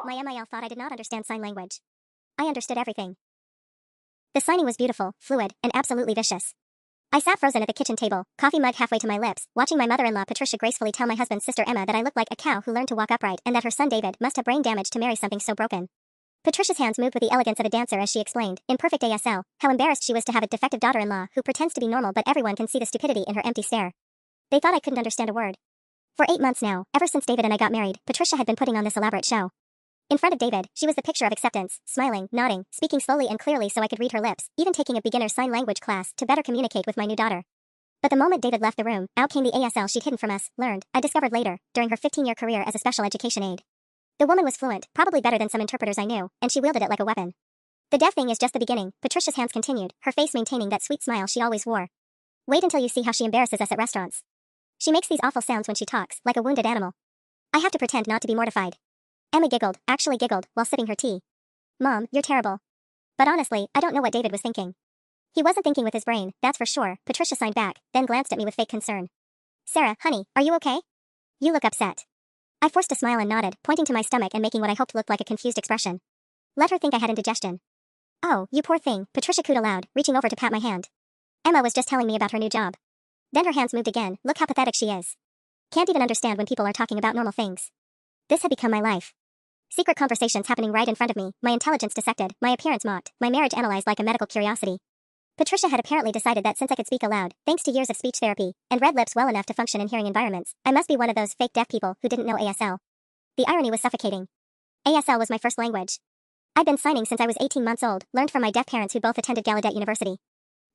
My MIL thought I did not understand sign language. I understood everything. The signing was beautiful, fluid, and absolutely vicious. I sat frozen at the kitchen table, coffee mug halfway to my lips, watching my mother-in-law Patricia gracefully tell my husband's sister Emma that I looked like a cow who learned to walk upright and that her son David must have brain damage to marry something so broken. Patricia's hands moved with the elegance of a dancer as she explained, in perfect ASL, how embarrassed she was to have a defective daughter-in-law who pretends to be normal but everyone can see the stupidity in her empty stare. They thought I couldn't understand a word. For 8 months now, ever since David and I got married, Patricia had been putting on this elaborate show. In front of David, she was the picture of acceptance, smiling, nodding, speaking slowly and clearly so I could read her lips, even taking a beginner sign language class to better communicate with my new daughter. But the moment David left the room, out came the ASL she'd hidden from us, learned, I discovered later, during her 15-year career as a special education aide. The woman was fluent, probably better than some interpreters I knew, and she wielded it like a weapon. The deaf thing is just the beginning, Patricia's hands continued, her face maintaining that sweet smile she always wore. Wait until you see how she embarrasses us at restaurants. She makes these awful sounds when she talks, like a wounded animal. I have to pretend not to be mortified. Emma giggled, actually giggled, while sipping her tea. Mom, you're terrible. But honestly, I don't know what David was thinking. He wasn't thinking with his brain, that's for sure, Patricia signed back, then glanced at me with fake concern. Sarah, honey, are you okay? You look upset. I forced a smile and nodded, pointing to my stomach and making what I hoped looked like a confused expression. Let her think I had indigestion. Oh, you poor thing, Patricia cooed aloud, reaching over to pat my hand. Emma was just telling me about her new job. Then her hands moved again, look how pathetic she is. Can't even understand when people are talking about normal things. This had become my life. Secret conversations happening right in front of me, my intelligence dissected, my appearance mocked, my marriage analyzed like a medical curiosity. Patricia had apparently decided that since I could speak aloud, thanks to years of speech therapy, and read lips well enough to function in hearing environments, I must be one of those fake deaf people who didn't know ASL. The irony was suffocating. ASL was my first language. I'd been signing since I was 18 months old, learned from my deaf parents who both attended Gallaudet University.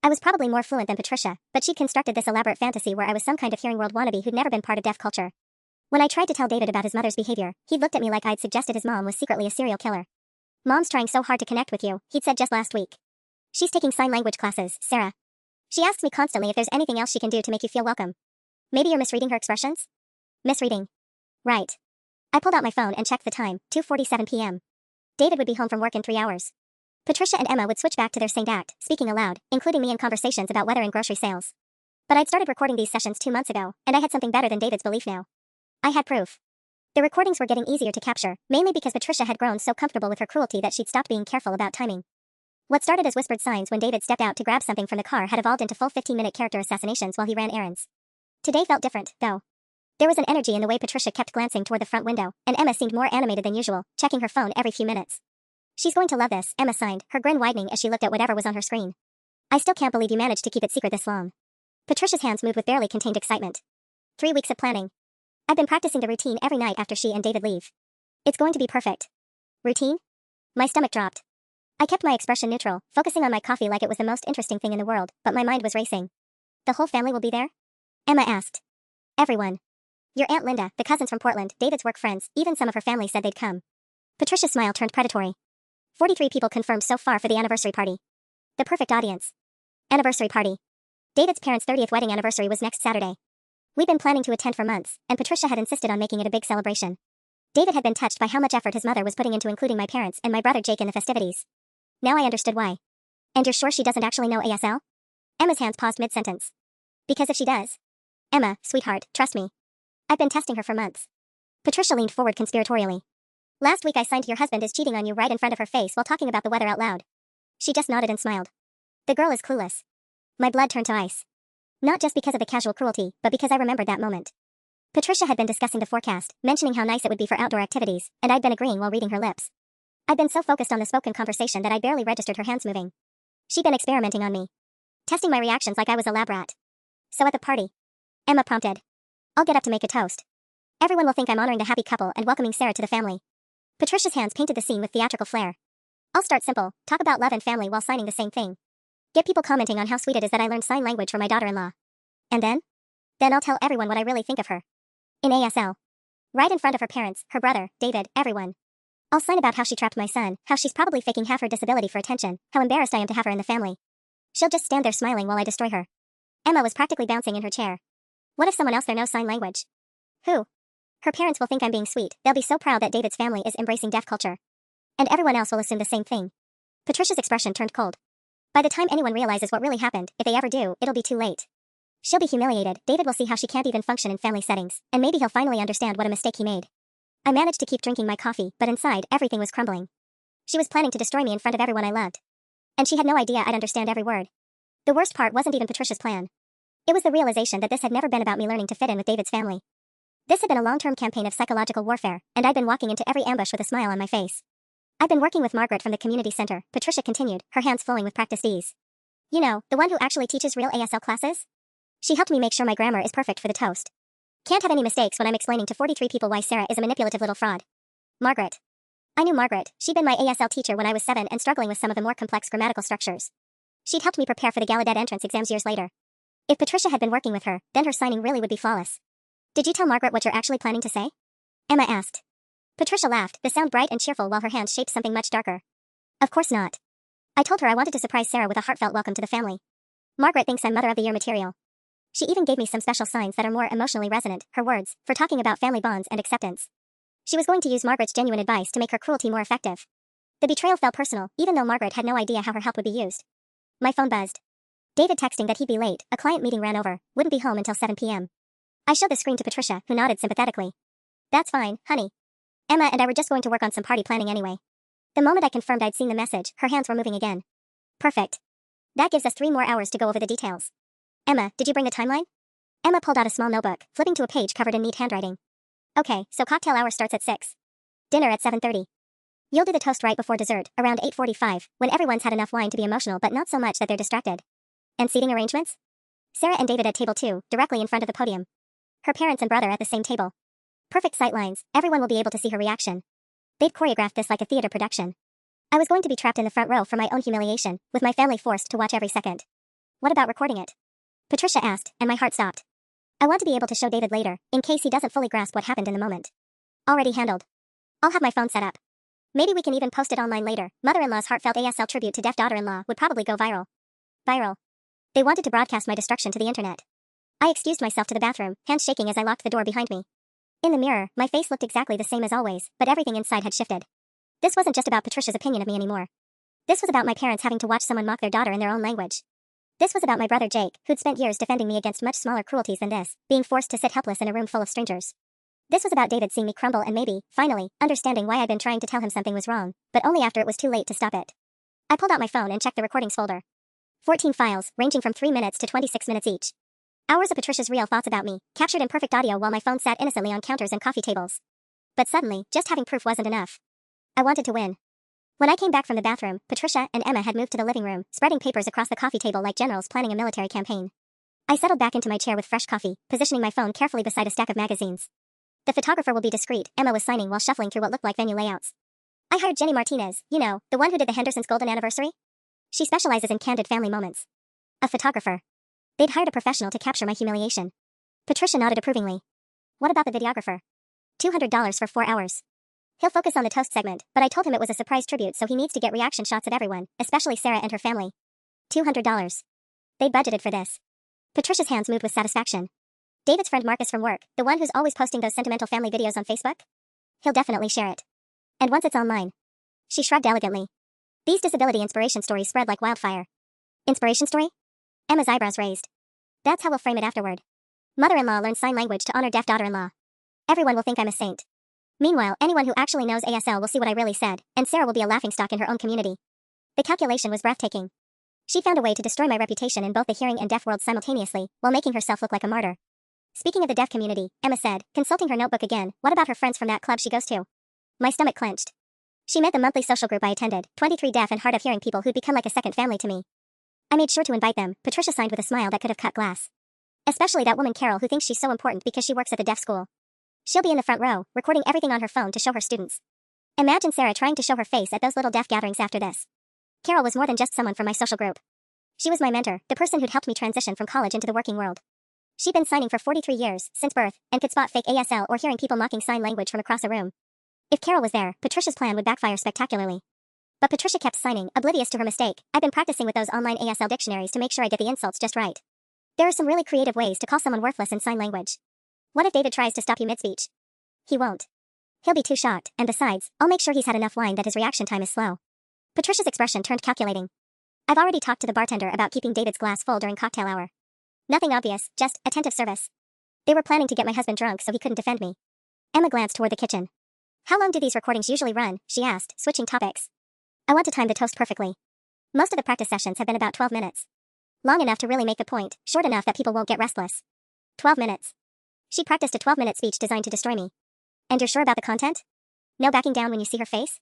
I was probably more fluent than Patricia, but she'd constructed this elaborate fantasy where I was some kind of hearing world wannabe who'd never been part of deaf culture. When I tried to tell David about his mother's behavior, he looked at me like I'd suggested his mom was secretly a serial killer. Mom's trying so hard to connect with you, he'd said just last week. She's taking sign language classes, Sarah. She asks me constantly if there's anything else she can do to make you feel welcome. Maybe you're misreading her expressions? Misreading. Right. I pulled out my phone and checked the time, 2:47 p.m. David would be home from work in 3 hours. Patricia and Emma would switch back to their same act, speaking aloud, including me in conversations about weather and grocery sales. But I'd started recording these sessions 2 months ago, and I had something better than David's belief now. I had proof. The recordings were getting easier to capture, mainly because Patricia had grown so comfortable with her cruelty that she'd stopped being careful about timing. What started as whispered signs when David stepped out to grab something from the car had evolved into full 15-minute character assassinations while he ran errands. Today felt different, though. There was an energy in the way Patricia kept glancing toward the front window, and Emma seemed more animated than usual, checking her phone every few minutes. She's going to love this, Emma signed, her grin widening as she looked at whatever was on her screen. I still can't believe you managed to keep it secret this long. Patricia's hands moved with barely contained excitement. 3 weeks of planning. I've been practicing the routine every night after she and David leave. It's going to be perfect. Routine? My stomach dropped. I kept my expression neutral, focusing on my coffee like it was the most interesting thing in the world, but my mind was racing. The whole family will be there? Emma asked. Everyone. Your Aunt Linda, the cousins from Portland, David's work friends, even some of her family said they'd come. Patricia's smile turned predatory. 43 people confirmed so far for the anniversary party. The perfect audience. Anniversary party. David's parents' 30th wedding anniversary was next Saturday. We'd been planning to attend for months, and Patricia had insisted on making it a big celebration. David had been touched by how much effort his mother was putting into including my parents and my brother Jake in the festivities. Now I understood why. And you're sure she doesn't actually know ASL? Emma's hands paused mid-sentence. Because if she does. Emma, sweetheart, trust me. I've been testing her for months. Patricia leaned forward conspiratorially. Last week I signed your husband is cheating on you right in front of her face while talking about the weather out loud. She just nodded and smiled. The girl is clueless. My blood turned to ice. Not just because of the casual cruelty, but because I remembered that moment. Patricia had been discussing the forecast, mentioning how nice it would be for outdoor activities, and I'd been agreeing while reading her lips. I'd been so focused on the spoken conversation that I barely registered her hands moving. She'd been experimenting on me. Testing my reactions like I was a lab rat. So at the party. Emma prompted. I'll get up to make a toast. Everyone will think I'm honoring the happy couple and welcoming Sarah to the family. Patricia's hands painted the scene with theatrical flair. I'll start simple, talk about love and family while signing the same thing. Get people commenting on how sweet it is that I learned sign language from my daughter-in-law. And then? Then I'll tell everyone what I really think of her. In ASL. Right in front of her parents, her brother, David, everyone. I'll sign about how she trapped my son, how she's probably faking half her disability for attention, how embarrassed I am to have her in the family. She'll just stand there smiling while I destroy her. Emma was practically bouncing in her chair. What if someone else there knows sign language? Who? Her parents will think I'm being sweet, they'll be so proud that David's family is embracing deaf culture. And everyone else will assume the same thing. Patricia's expression turned cold. By the time anyone realizes what really happened, if they ever do, it'll be too late. She'll be humiliated, David will see how she can't even function in family settings, and maybe he'll finally understand what a mistake he made. I managed to keep drinking my coffee, but inside, everything was crumbling. She was planning to destroy me in front of everyone I loved. And she had no idea I'd understand every word. The worst part wasn't even Patricia's plan. It was the realization that this had never been about me learning to fit in with David's family. This had been a long-term campaign of psychological warfare, and I'd been walking into every ambush with a smile on my face. I've been working with Margaret from the community center, Patricia continued, her hands flowing with practiced ease. You know, the one who actually teaches real ASL classes? She helped me make sure my grammar is perfect for the toast. Can't have any mistakes when I'm explaining to 43 people why Sarah is a manipulative little fraud. Margaret. I knew Margaret. She'd been my ASL teacher when I was 7 and struggling with some of the more complex grammatical structures. She'd helped me prepare for the Gallaudet entrance exams years later. If Patricia had been working with her, then her signing really would be flawless. Did you tell Margaret what you're actually planning to say? Emma asked. Patricia laughed, the sound bright and cheerful while her hands shaped something much darker. Of course not. I told her I wanted to surprise Sarah with a heartfelt welcome to the family. Margaret thinks I'm Mother of the Year material. She even gave me some special signs that are more emotionally resonant, her words, for talking about family bonds and acceptance. She was going to use Margaret's genuine advice to make her cruelty more effective. The betrayal felt personal, even though Margaret had no idea how her help would be used. My phone buzzed. David texting that he'd be late, a client meeting ran over, wouldn't be home until 7 p.m. I showed the screen to Patricia, who nodded sympathetically. That's fine, honey. Emma and I were just going to work on some party planning anyway. The moment I confirmed I'd seen the message, her hands were moving again. Perfect. That gives us 3 more hours to go over the details. Emma, did you bring the timeline? Emma pulled out a small notebook, flipping to a page covered in neat handwriting. Okay, so cocktail hour starts at 6. Dinner at 7:30. You'll do the toast right before dessert, around 8:45, when everyone's had enough wine to be emotional but not so much that they're distracted. And seating arrangements? Sarah and David at table 2, directly in front of the podium. Her parents and brother at the same table. Perfect sight lines, everyone will be able to see her reaction. They'd choreographed this like a theater production. I was going to be trapped in the front row for my own humiliation, with my family forced to watch every second. What about recording it? Patricia asked, and my heart stopped. I want to be able to show David later, in case he doesn't fully grasp what happened in the moment. Already handled. I'll have my phone set up. Maybe we can even post it online later. Mother-in-law's heartfelt ASL tribute to deaf daughter-in-law would probably go viral. Viral. They wanted to broadcast my destruction to the internet. I excused myself to the bathroom, hands shaking as I locked the door behind me. In the mirror, my face looked exactly the same as always, but everything inside had shifted. This wasn't just about Patricia's opinion of me anymore. This was about my parents having to watch someone mock their daughter in their own language. This was about my brother Jake, who'd spent years defending me against much smaller cruelties than this, being forced to sit helpless in a room full of strangers. This was about David seeing me crumble and maybe, finally, understanding why I'd been trying to tell him something was wrong, but only after it was too late to stop it. I pulled out my phone and checked the recordings folder. 14 files, ranging from 3 minutes to 26 minutes each. Hours of Patricia's real thoughts about me, captured in perfect audio while my phone sat innocently on counters and coffee tables. But suddenly, just having proof wasn't enough. I wanted to win. When I came back from the bathroom, Patricia and Emma had moved to the living room, spreading papers across the coffee table like generals planning a military campaign. I settled back into my chair with fresh coffee, positioning my phone carefully beside a stack of magazines. The photographer will be discreet, Emma was signing while shuffling through what looked like venue layouts. I hired Jenny Martinez, you know, the one who did the Henderson's Golden Anniversary? She specializes in candid family moments. A photographer. They'd hired a professional to capture my humiliation. Patricia nodded approvingly. What about the videographer? $200 for 4 hours. He'll focus on the toast segment, but I told him it was a surprise tribute so he needs to get reaction shots of everyone, especially Sarah and her family. $200. They'd budgeted for this. Patricia's hands moved with satisfaction. David's friend Marcus from work, the one who's always posting those sentimental family videos on Facebook? He'll definitely share it. And once it's online. She shrugged elegantly. These disability inspiration stories spread like wildfire. Inspiration story? Emma's eyebrows raised. That's how we'll frame it afterward. Mother-in-law learns sign language to honor deaf daughter-in-law. Everyone will think I'm a saint. Meanwhile, anyone who actually knows ASL will see what I really said, and Sarah will be a laughingstock in her own community. The calculation was breathtaking. She found a way to destroy my reputation in both the hearing and deaf worlds simultaneously, while making herself look like a martyr. Speaking of the deaf community, Emma said, consulting her notebook again, what about her friends from that club she goes to? My stomach clenched. She meant the monthly social group I attended, 23 deaf and hard of hearing people who'd become like a second family to me. I made sure to invite them, Patricia signed with a smile that could have cut glass. Especially that woman Carol who thinks she's so important because she works at the deaf school. She'll be in the front row, recording everything on her phone to show her students. Imagine Sarah trying to show her face at those little deaf gatherings after this. Carol was more than just someone from my social group. She was my mentor, the person who'd helped me transition from college into the working world. She'd been signing for 43 years, since birth, and could spot fake ASL or hearing people mocking sign language from across a room. If Carol was there, Patricia's plan would backfire spectacularly. But Patricia kept signing, oblivious to her mistake. I've been practicing with those online ASL dictionaries to make sure I get the insults just right. There are some really creative ways to call someone worthless in sign language. What if David tries to stop you mid-speech? He won't. He'll be too shocked, and besides, I'll make sure he's had enough wine that his reaction time is slow. Patricia's expression turned calculating. I've already talked to the bartender about keeping David's glass full during cocktail hour. Nothing obvious, just attentive service. They were planning to get my husband drunk so he couldn't defend me. Emma glanced toward the kitchen. How long do these recordings usually run? She asked, switching topics. I want to time the toast perfectly. Most of the practice sessions have been about 12 minutes. Long enough to really make the point, short enough that people won't get restless. 12 minutes. She practiced a 12-minute speech designed to destroy me. And you're sure about the content? No backing down when you see her face?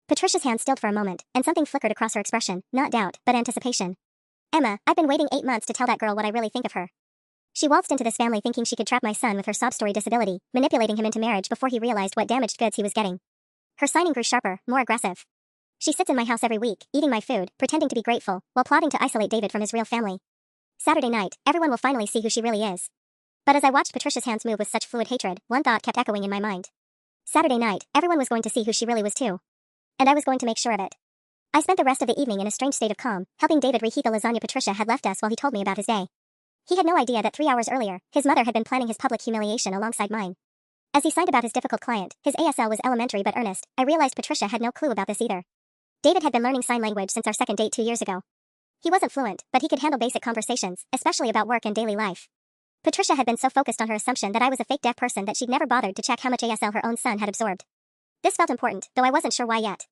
Patricia's hand stilled for a moment, and something flickered across her expression, not doubt, but anticipation. Emma, I've been waiting 8 months to tell that girl what I really think of her. She waltzed into this family thinking she could trap my son with her sob story disability, manipulating him into marriage before he realized what damaged goods he was getting. Her signing grew sharper, more aggressive. She sits in my house every week, eating my food, pretending to be grateful, while plotting to isolate David from his real family. Saturday night, everyone will finally see who she really is. But as I watched Patricia's hands move with such fluid hatred, one thought kept echoing in my mind. Saturday night, everyone was going to see who she really was too. And I was going to make sure of it. I spent the rest of the evening in a strange state of calm, helping David reheat the lasagna Patricia had left us while he told me about his day. He had no idea that 3 hours earlier, his mother had been planning his public humiliation alongside mine. As he signed about his difficult client, his ASL was elementary but earnest, I realized Patricia had no clue about this either. David had been learning sign language since our second date 2 years ago. He wasn't fluent, but he could handle basic conversations, especially about work and daily life. Patricia had been so focused on her assumption that I was a fake deaf person that she'd never bothered to check how much ASL her own son had absorbed. This felt important, though I wasn't sure why yet.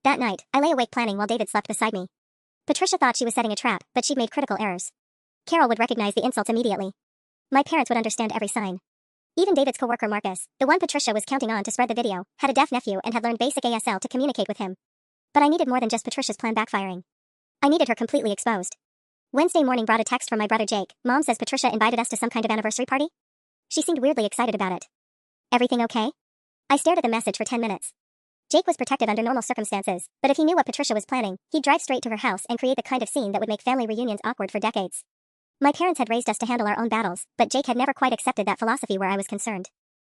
That night, I lay awake planning while David slept beside me. Patricia thought she was setting a trap, but she'd made critical errors. Carol would recognize the insults immediately. My parents would understand every sign. Even David's coworker Marcus, the one Patricia was counting on to spread the video, had a deaf nephew and had learned basic ASL to communicate with him. But I needed more than just Patricia's plan backfiring. I needed her completely exposed. Wednesday morning brought a text from my brother Jake. Mom says Patricia invited us to some kind of anniversary party? She seemed weirdly excited about it. Everything okay? I stared at the message for 10 minutes. Jake was protected under normal circumstances, but if he knew what Patricia was planning, he'd drive straight to her house and create the kind of scene that would make family reunions awkward for decades. My parents had raised us to handle our own battles, but Jake had never quite accepted that philosophy where I was concerned.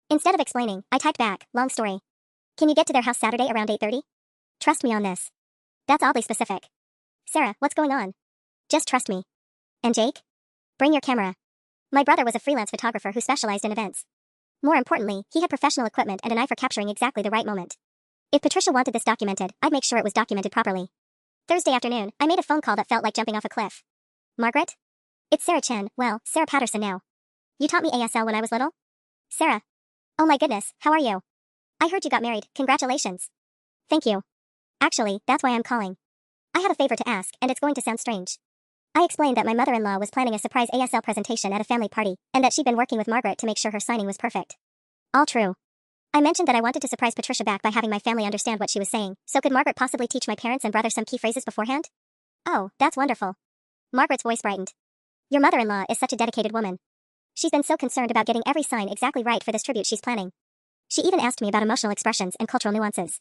Instead of explaining, I typed back, long story. Can you get to their house Saturday around 8:30? Trust me on this. That's oddly specific. Sarah, what's going on? Just trust me. And Jake? Bring your camera. My brother was a freelance photographer who specialized in events. More importantly, he had professional equipment and an eye for capturing exactly the right moment. If Patricia wanted this documented, I'd make sure it was documented properly. Thursday afternoon, I made a phone call that felt like jumping off a cliff. Margaret? It's Sarah Chen, well, Sarah Patterson now. You taught me ASL when I was little? Sarah. Oh my goodness, how are you? I heard you got married, congratulations. Thank you. Actually, that's why I'm calling. I had a favor to ask, and it's going to sound strange. I explained that my mother-in-law was planning a surprise ASL presentation at a family party, and that she'd been working with Margaret to make sure her signing was perfect. All true. I mentioned that I wanted to surprise Patricia back by having my family understand what she was saying, so could Margaret possibly teach my parents and brother some key phrases beforehand? Oh, that's wonderful. Margaret's voice brightened. Your mother-in-law is such a dedicated woman. She's been so concerned about getting every sign exactly right for this tribute she's planning. She even asked me about emotional expressions and cultural nuances.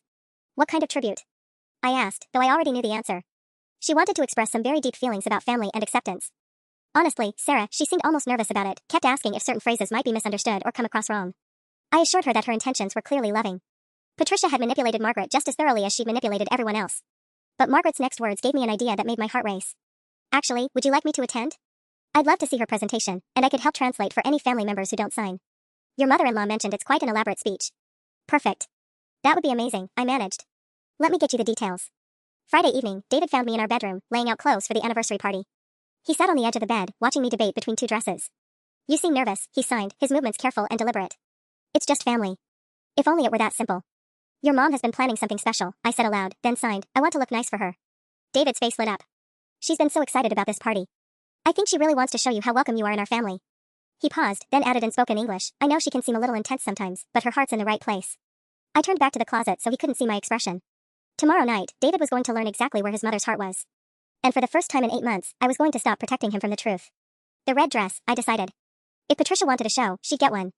What kind of tribute? I asked, though I already knew the answer. She wanted to express some very deep feelings about family and acceptance. Honestly, Sarah, she seemed almost nervous about it, kept asking if certain phrases might be misunderstood or come across wrong. I assured her that her intentions were clearly loving. Patricia had manipulated Margaret just as thoroughly as she'd manipulated everyone else. But Margaret's next words gave me an idea that made my heart race. Actually, would you like me to attend? I'd love to see her presentation, and I could help translate for any family members who don't sign. Your mother-in-law mentioned it's quite an elaborate speech. Perfect. That would be amazing, I managed. Let me get you the details. Friday evening, David found me in our bedroom, laying out clothes for the anniversary party. He sat on the edge of the bed, watching me debate between two dresses. You seem nervous, he signed, his movements careful and deliberate. It's just family. If only it were that simple. Your mom has been planning something special, I said aloud, then signed, I want to look nice for her. David's face lit up. She's been so excited about this party. I think she really wants to show you how welcome you are in our family. He paused, then added in spoken English, I know she can seem a little intense sometimes, but her heart's in the right place. I turned back to the closet so he couldn't see my expression. Tomorrow night, David was going to learn exactly where his mother's heart was. And for the first time in 8 months, I was going to stop protecting him from the truth. The red dress, I decided. If Patricia wanted a show, she'd get one.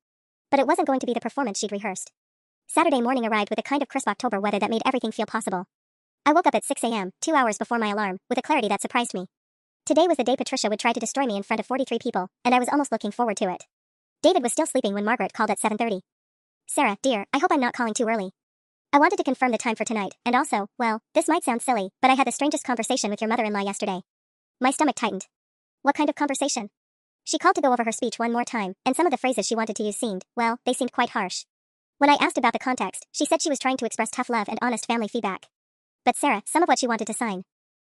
But it wasn't going to be the performance she'd rehearsed. Saturday morning arrived with a kind of crisp October weather that made everything feel possible. I woke up at 6 a.m., 2 hours before my alarm, with a clarity that surprised me. Today was the day Patricia would try to destroy me in front of 43 people, and I was almost looking forward to it. David was still sleeping when Margaret called at 7:30. Sarah, dear, I hope I'm not calling too early. I wanted to confirm the time for tonight, and also, well, this might sound silly, but I had the strangest conversation with your mother-in-law yesterday. My stomach tightened. What kind of conversation? She called to go over her speech one more time, and some of the phrases she wanted to use seemed, well, they seemed quite harsh. When I asked about the context, she said she was trying to express tough love and honest family feedback. But Sarah, some of what she wanted to sign.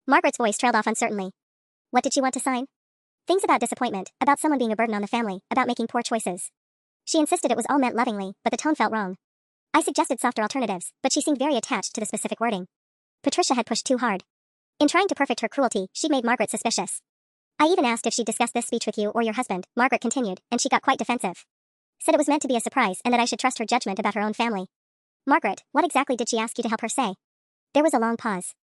Margaret's voice trailed off uncertainly. What did she want to sign? Things about disappointment, about someone being a burden on the family, about making poor choices. She insisted it was all meant lovingly, but the tone felt wrong. I suggested softer alternatives, but she seemed very attached to the specific wording. Patricia had pushed too hard. In trying to perfect her cruelty, she'd made Margaret suspicious. I even asked if she'd discussed this speech with you or your husband, Margaret continued, and she got quite defensive. Said it was meant to be a surprise and that I should trust her judgment about her own family. Margaret, what exactly did she ask you to help her say? There was a long pause.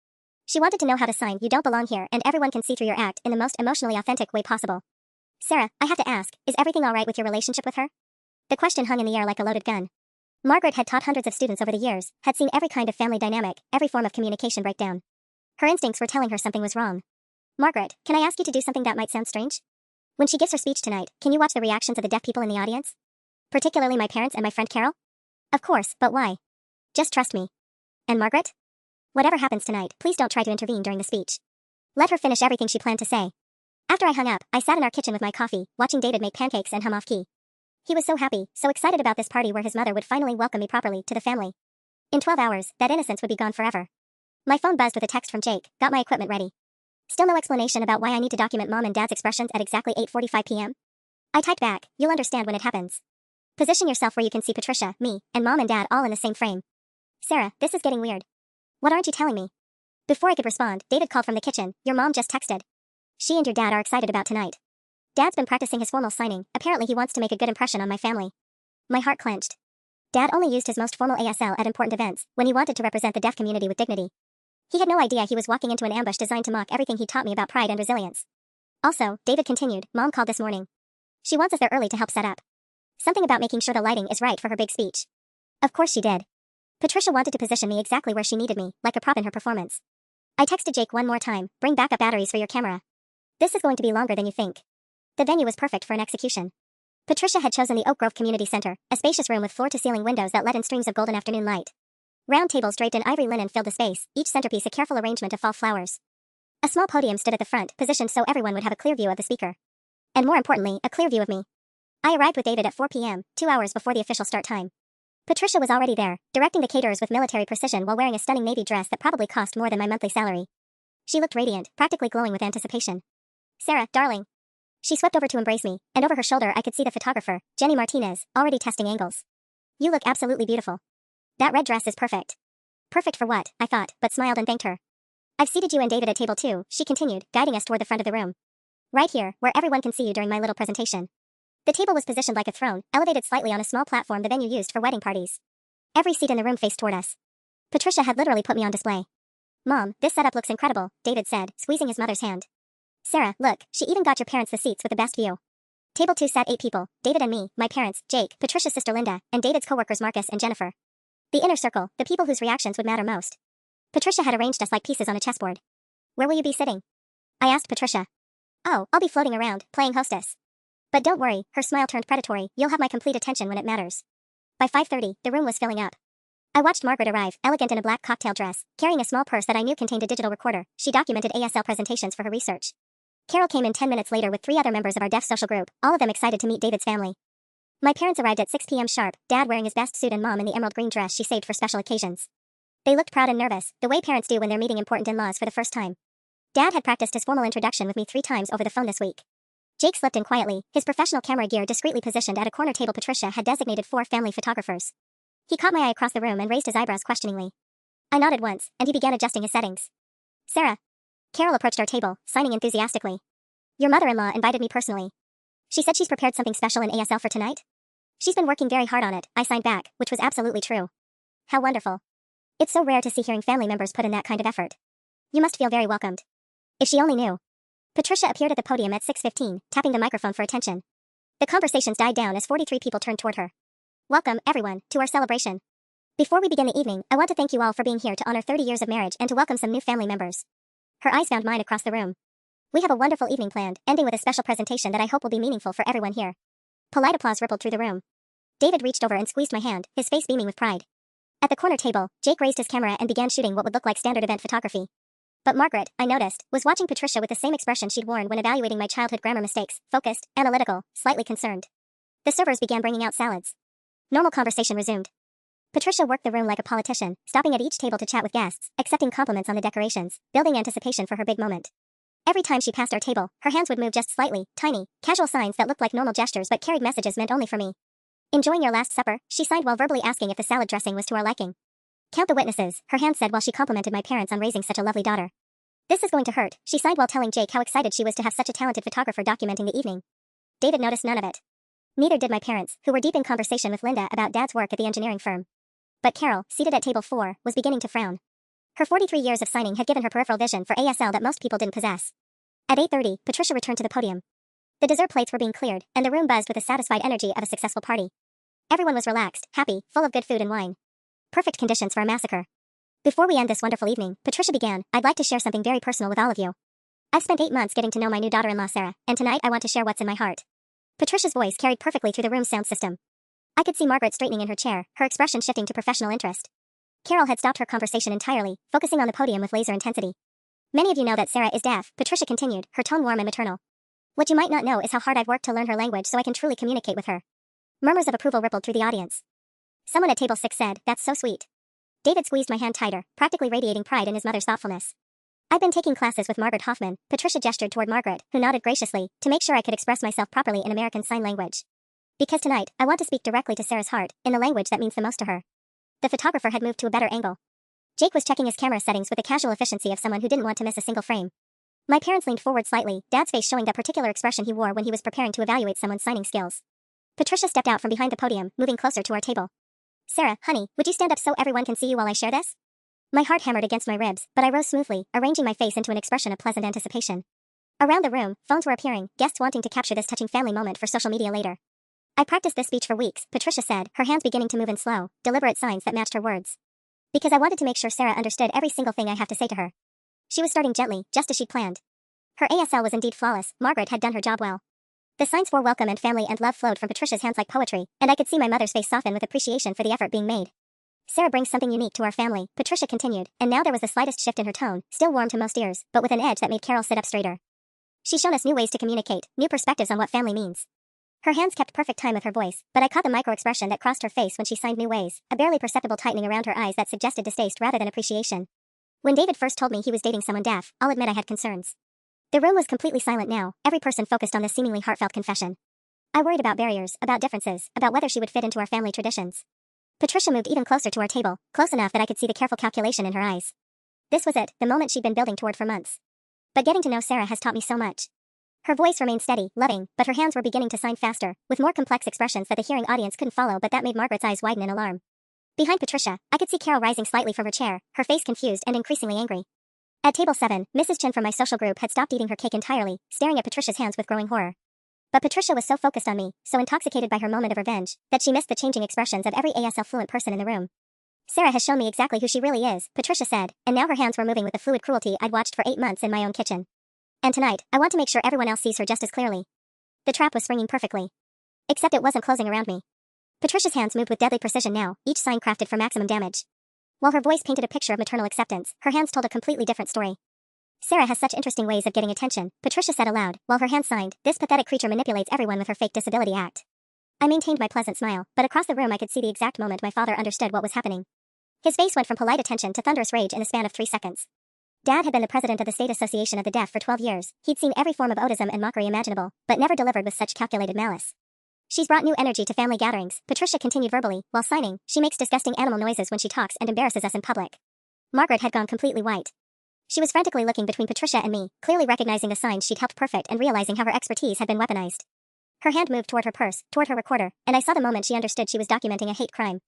She wanted to know how to sign "You don't belong here and everyone can see through your act" in the most emotionally authentic way possible. Sarah, I have to ask, is everything alright with your relationship with her? The question hung in the air like a loaded gun. Margaret had taught hundreds of students over the years, had seen every kind of family dynamic, every form of communication break down. Her instincts were telling her something was wrong. Margaret, can I ask you to do something that might sound strange? When she gives her speech tonight, can you watch the reactions of the deaf people in the audience? Particularly my parents and my friend Carol? Of course, but why? Just trust me. And Margaret? Whatever happens tonight, please don't try to intervene during the speech. Let her finish everything she planned to say. After I hung up, I sat in our kitchen with my coffee, watching David make pancakes and hum off key. He was so happy, so excited about this party where his mother would finally welcome me properly to the family. In 12 hours, that innocence would be gone forever. My phone buzzed with a text from Jake, got my equipment ready. Still no explanation about why I need to document Mom and Dad's expressions at exactly 8:45 p.m.? I typed back, you'll understand when it happens. Position yourself where you can see Patricia, me, and Mom and Dad all in the same frame. Sarah, this is getting weird. What aren't you telling me? Before I could respond, David called from the kitchen, your mom just texted. She and your dad are excited about tonight. Dad's been practicing his formal signing, apparently he wants to make a good impression on my family. My heart clenched. Dad only used his most formal ASL at important events, when he wanted to represent the deaf community with dignity. He had no idea he was walking into an ambush designed to mock everything he taught me about pride and resilience. Also, David continued, Mom called this morning. She wants us there early to help set up. Something about making sure the lighting is right for her big speech. Of course she did. Patricia wanted to position me exactly where she needed me, like a prop in her performance. I texted Jake one more time, bring backup batteries for your camera. This is going to be longer than you think. The venue was perfect for an execution. Patricia had chosen the Oak Grove Community Center, a spacious room with floor-to-ceiling windows that let in streams of golden afternoon light. Round tables draped in ivory linen filled the space, each centerpiece a careful arrangement of fall flowers. A small podium stood at the front, positioned so everyone would have a clear view of the speaker. And more importantly, a clear view of me. I arrived with David at 4 p.m., 2 hours before the official start time. Patricia was already there, directing the caterers with military precision while wearing a stunning navy dress that probably cost more than my monthly salary. She looked radiant, practically glowing with anticipation. Sarah, darling. She swept over to embrace me, and over her shoulder I could see the photographer, Jenny Martinez, already testing angles. You look absolutely beautiful. That red dress is perfect. Perfect for what, I thought, but smiled and thanked her. I've seated you and David at table 2, she continued, guiding us toward the front of the room. Right here, where everyone can see you during my little presentation. The table was positioned like a throne, elevated slightly on a small platform the venue used for wedding parties. Every seat in the room faced toward us. Patricia had literally put me on display. Mom, this setup looks incredible, David said, squeezing his mother's hand. Sarah, look, she even got your parents the seats with the best view. Table 2 sat 8 people, David and me, my parents, Jake, Patricia's sister Linda, and David's co-workers Marcus and Jennifer. The inner circle, the people whose reactions would matter most. Patricia had arranged us like pieces on a chessboard. Where will you be sitting? I asked Patricia. Oh, I'll be floating around, playing hostess. But don't worry, her smile turned predatory, you'll have my complete attention when it matters. By 5:30, the room was filling up. I watched Margaret arrive, elegant in a black cocktail dress, carrying a small purse that I knew contained a digital recorder. She documented ASL presentations for her research. Carol came in 10 minutes later with 3 other members of our deaf social group, all of them excited to meet David's family. My parents arrived at 6 p.m. sharp, Dad wearing his best suit and Mom in the emerald green dress she saved for special occasions. They looked proud and nervous, the way parents do when they're meeting important in-laws for the first time. Dad had practiced his formal introduction with me 3 times over the phone this week. Jake slipped in quietly, his professional camera gear discreetly positioned at a corner table Patricia had designated 4 family photographers. He caught my eye across the room and raised his eyebrows questioningly. I nodded once, and he began adjusting his settings. Sarah. Carol approached our table, signing enthusiastically. Your mother-in-law invited me personally. She said she's prepared something special in ASL for tonight? She's been working very hard on it, I signed back, which was absolutely true. How wonderful. It's so rare to see hearing family members put in that kind of effort. You must feel very welcomed. If she only knew. Patricia appeared at the podium at 6:15, tapping the microphone for attention. The conversations died down as 43 people turned toward her. Welcome, everyone, to our celebration. Before we begin the evening, I want to thank you all for being here to honor 30 years of marriage and to welcome some new family members. Her eyes found mine across the room. We have a wonderful evening planned, ending with a special presentation that I hope will be meaningful for everyone here. Polite applause rippled through the room. David reached over and squeezed my hand, his face beaming with pride. At the corner table, Jake raised his camera and began shooting what would look like standard event photography. But Margaret, I noticed, was watching Patricia with the same expression she'd worn when evaluating my childhood grammar mistakes, focused, analytical, slightly concerned. The servers began bringing out salads. Normal conversation resumed. Patricia worked the room like a politician, stopping at each table to chat with guests, accepting compliments on the decorations, building anticipation for her big moment. Every time she passed our table, her hands would move just slightly, tiny, casual signs that looked like normal gestures but carried messages meant only for me. Enjoying your last supper? She sighed while verbally asking if the salad dressing was to our liking. Count the witnesses, her hand said while she complimented my parents on raising such a lovely daughter. This is going to hurt, she sighed while telling Jake how excited she was to have such a talented photographer documenting the evening. David noticed none of it. Neither did my parents, who were deep in conversation with Linda about Dad's work at the engineering firm. But Carol, seated at table 4, was beginning to frown. Her 43 years of signing had given her peripheral vision for ASL that most people didn't possess. At 8:30, Patricia returned to the podium. The dessert plates were being cleared, and the room buzzed with the satisfied energy of a successful party. Everyone was relaxed, happy, full of good food and wine. Perfect conditions for a massacre. Before we end this wonderful evening, Patricia began, I'd like to share something very personal with all of you. I've spent 8 months getting to know my new daughter-in-law Sarah, and tonight I want to share what's in my heart. Patricia's voice carried perfectly through the room's sound system. I could see Margaret straightening in her chair, her expression shifting to professional interest. Carol had stopped her conversation entirely, focusing on the podium with laser intensity. Many of you know that Sarah is deaf, Patricia continued, her tone warm and maternal. What you might not know is how hard I've worked to learn her language so I can truly communicate with her. Murmurs of approval rippled through the audience. Someone at table 6 said, that's so sweet. David squeezed my hand tighter, practically radiating pride in his mother's thoughtfulness. I've been taking classes with Margaret Hoffman, Patricia gestured toward Margaret, who nodded graciously, to make sure I could express myself properly in American Sign Language. Because tonight, I want to speak directly to Sarah's heart, in the language that means the most to her. The photographer had moved to a better angle. Jake was checking his camera settings with the casual efficiency of someone who didn't want to miss a single frame. My parents leaned forward slightly, Dad's face showing that particular expression he wore when he was preparing to evaluate someone's signing skills. Patricia stepped out from behind the podium, moving closer to our table. Sarah, honey, would you stand up so everyone can see you while I share this? My heart hammered against my ribs, but I rose smoothly, arranging my face into an expression of pleasant anticipation. Around the room, phones were appearing, guests wanting to capture this touching family moment for social media later. I practiced this speech for weeks, Patricia said, her hands beginning to move in slow, deliberate signs that matched her words. Because I wanted to make sure Sarah understood every single thing I have to say to her. She was starting gently, just as she'd planned. Her ASL was indeed flawless, Margaret had done her job well. The signs for welcome and family and love flowed from Patricia's hands like poetry, and I could see my mother's face soften with appreciation for the effort being made. Sarah brings something unique to our family, Patricia continued, and now there was the slightest shift in her tone, still warm to most ears, but with an edge that made Carol sit up straighter. She's shown us new ways to communicate, new perspectives on what family means. Her hands kept perfect time with her voice, but I caught the micro-expression that crossed her face when she signed new ways, a barely perceptible tightening around her eyes that suggested distaste rather than appreciation. When David first told me he was dating someone deaf, I'll admit I had concerns. The room was completely silent now, every person focused on this seemingly heartfelt confession. I worried about barriers, about differences, about whether she would fit into our family traditions. Patricia moved even closer to our table, close enough that I could see the careful calculation in her eyes. This was it, the moment she'd been building toward for months. But getting to know Sarah has taught me so much. Her voice remained steady, loving, but her hands were beginning to sign faster, with more complex expressions that the hearing audience couldn't follow, but that made Margaret's eyes widen in alarm. Behind Patricia, I could see Carol rising slightly from her chair, her face confused and increasingly angry. At table 7, Mrs. Chin from my social group had stopped eating her cake entirely, staring at Patricia's hands with growing horror. But Patricia was so focused on me, so intoxicated by her moment of revenge, that she missed the changing expressions of every ASL fluent person in the room. Sarah has shown me exactly who she really is, Patricia said, and now her hands were moving with the fluid cruelty I'd watched for 8 months in my own kitchen. And tonight, I want to make sure everyone else sees her just as clearly. The trap was springing perfectly. Except it wasn't closing around me. Patricia's hands moved with deadly precision now, each sign crafted for maximum damage. While her voice painted a picture of maternal acceptance, her hands told a completely different story. Sarah has such interesting ways of getting attention, Patricia said aloud, while her hands signed, this pathetic creature manipulates everyone with her fake disability act. I maintained my pleasant smile, but across the room I could see the exact moment my father understood what was happening. His face went from polite attention to thunderous rage in the span of 3 seconds. Dad had been the president of the State Association of the Deaf for 12 years, he'd seen every form of autism and mockery imaginable, but never delivered with such calculated malice. She's brought new energy to family gatherings, Patricia continued verbally, while signing, she makes disgusting animal noises when she talks and embarrasses us in public. Margaret had gone completely white. She was frantically looking between Patricia and me, clearly recognizing the signs she'd helped perfect and realizing how her expertise had been weaponized. Her hand moved toward her purse, toward her recorder, and I saw the moment she understood she was documenting a hate crime.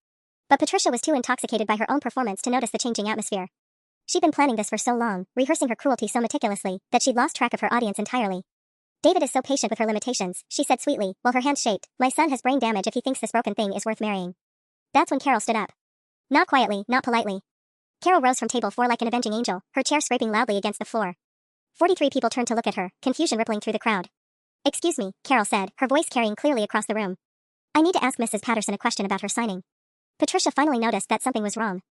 But Patricia was too intoxicated by her own performance to notice the changing atmosphere. She'd been planning this for so long, rehearsing her cruelty so meticulously, that she'd lost track of her audience entirely. David is so patient with her limitations, she said sweetly, while her hands shaped, my son has brain damage if he thinks this broken thing is worth marrying. That's when Carol stood up. Not quietly, not politely. Carol rose from table 4 like an avenging angel, her chair scraping loudly against the floor. 43 people turned to look at her, confusion rippling through the crowd. Excuse me, Carol said, her voice carrying clearly across the room. I need to ask Mrs. Patterson a question about her signing. Patricia finally noticed that something was wrong.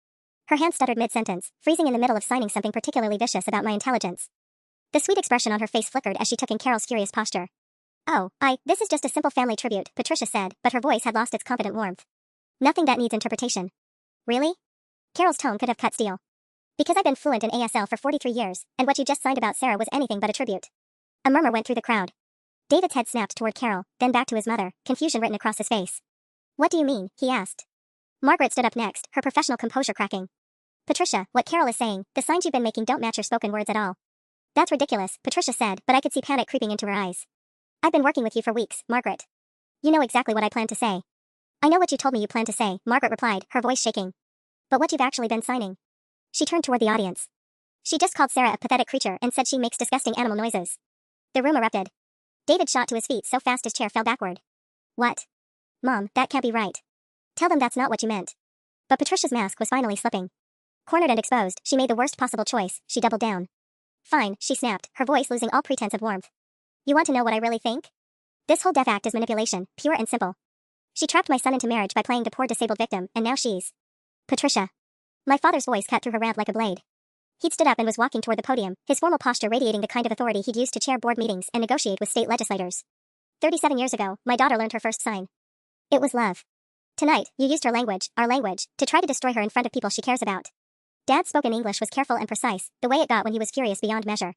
Her hand stuttered mid-sentence, freezing in the middle of signing something particularly vicious about my intelligence. The sweet expression on her face flickered as she took in Carol's furious posture. Oh, this is just a simple family tribute, Patricia said, but her voice had lost its confident warmth. Nothing that needs interpretation. Really? Carol's tone could have cut steel. Because I've been fluent in ASL for 43 years, and what you just signed about Sarah was anything but a tribute. A murmur went through the crowd. David's head snapped toward Carol, then back to his mother, confusion written across his face. What do you mean? He asked. Margaret stood up next, her professional composure cracking. Patricia, what Carol is saying, the signs you've been making don't match your spoken words at all. That's ridiculous, Patricia said, but I could see panic creeping into her eyes. I've been working with you for weeks, Margaret. You know exactly what I plan to say. I know what you told me you plan to say, Margaret replied, her voice shaking. But what you've actually been signing. She turned toward the audience. She just called Sarah a pathetic creature and said she makes disgusting animal noises. The room erupted. David shot to his feet so fast his chair fell backward. What? Mom, that can't be right. Tell them that's not what you meant. But Patricia's mask was finally slipping. Cornered and exposed, she made the worst possible choice. She doubled down. Fine, she snapped, her voice losing all pretense of warmth. You want to know what I really think? This whole death act is manipulation, pure and simple. She trapped my son into marriage by playing the poor disabled victim, and now she's... Patricia. My father's voice cut through her rant like a blade. He'd stood up and was walking toward the podium, his formal posture radiating the kind of authority he'd used to chair board meetings and negotiate with state legislators. 37 years ago, my daughter learned her first sign. It was love. Tonight, you used her language, our language, to try to destroy her in front of people she cares about. Dad's spoken English was careful and precise, the way it got when he was furious beyond measure.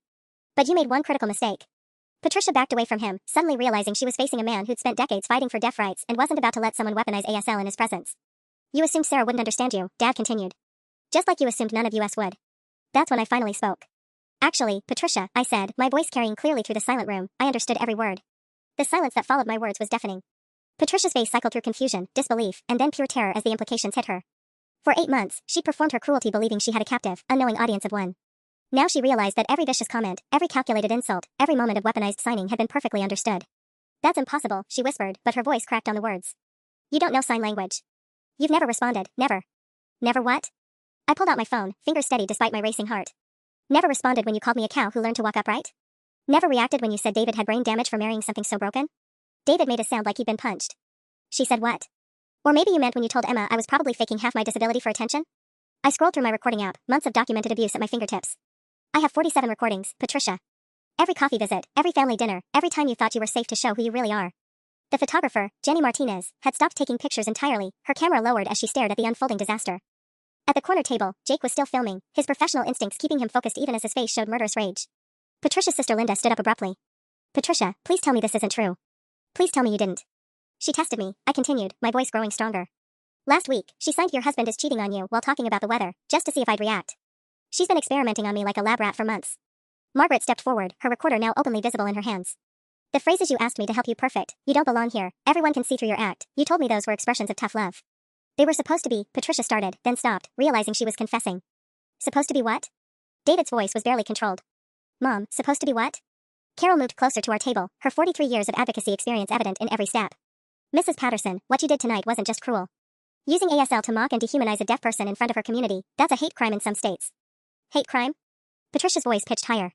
But you made one critical mistake. Patricia backed away from him, suddenly realizing she was facing a man who'd spent decades fighting for deaf rights and wasn't about to let someone weaponize ASL in his presence. You assumed Sarah wouldn't understand you, Dad continued. Just like you assumed none of us would. That's when I finally spoke. Actually, Patricia, I said, my voice carrying clearly through the silent room, I understood every word. The silence that followed my words was deafening. Patricia's face cycled through confusion, disbelief, and then pure terror as the implications hit her. For 8 months, she performed her cruelty believing she had a captive, unknowing audience of one. Now she realized that every vicious comment, every calculated insult, every moment of weaponized signing had been perfectly understood. That's impossible, she whispered, but her voice cracked on the words. You don't know sign language. You've never responded, never. Never what? I pulled out my phone, fingers steady despite my racing heart. Never responded when you called me a cow who learned to walk upright? Never reacted when you said David had brain damage for marrying something so broken? David made a sound like he'd been punched. She said what? Or maybe you meant when you told Emma I was probably faking half my disability for attention? I scrolled through my recording app, months of documented abuse at my fingertips. I have 47 recordings, Patricia. Every coffee visit, every family dinner, every time you thought you were safe to show who you really are. The photographer, Jenny Martinez, had stopped taking pictures entirely, her camera lowered as she stared at the unfolding disaster. At the corner table, Jake was still filming, his professional instincts keeping him focused even as his face showed murderous rage. Patricia's sister Linda stood up abruptly. Patricia, please tell me this isn't true. Please tell me you didn't. She tested me, I continued, my voice growing stronger. Last week, she signed your husband is cheating on you while talking about the weather, just to see if I'd react. She's been experimenting on me like a lab rat for months. Margaret stepped forward, her recorder now openly visible in her hands. The phrases you asked me to help you perfect, you don't belong here, everyone can see through your act, you told me those were expressions of tough love. They were supposed to be, Patricia started, then stopped, realizing she was confessing. Supposed to be what? David's voice was barely controlled. Mom, supposed to be what? Carol moved closer to our table, her 43 years of advocacy experience evident in every step. Mrs. Patterson, what you did tonight wasn't just cruel. Using ASL to mock and dehumanize a deaf person in front of her community, that's a hate crime in some states. Hate crime? Patricia's voice pitched higher.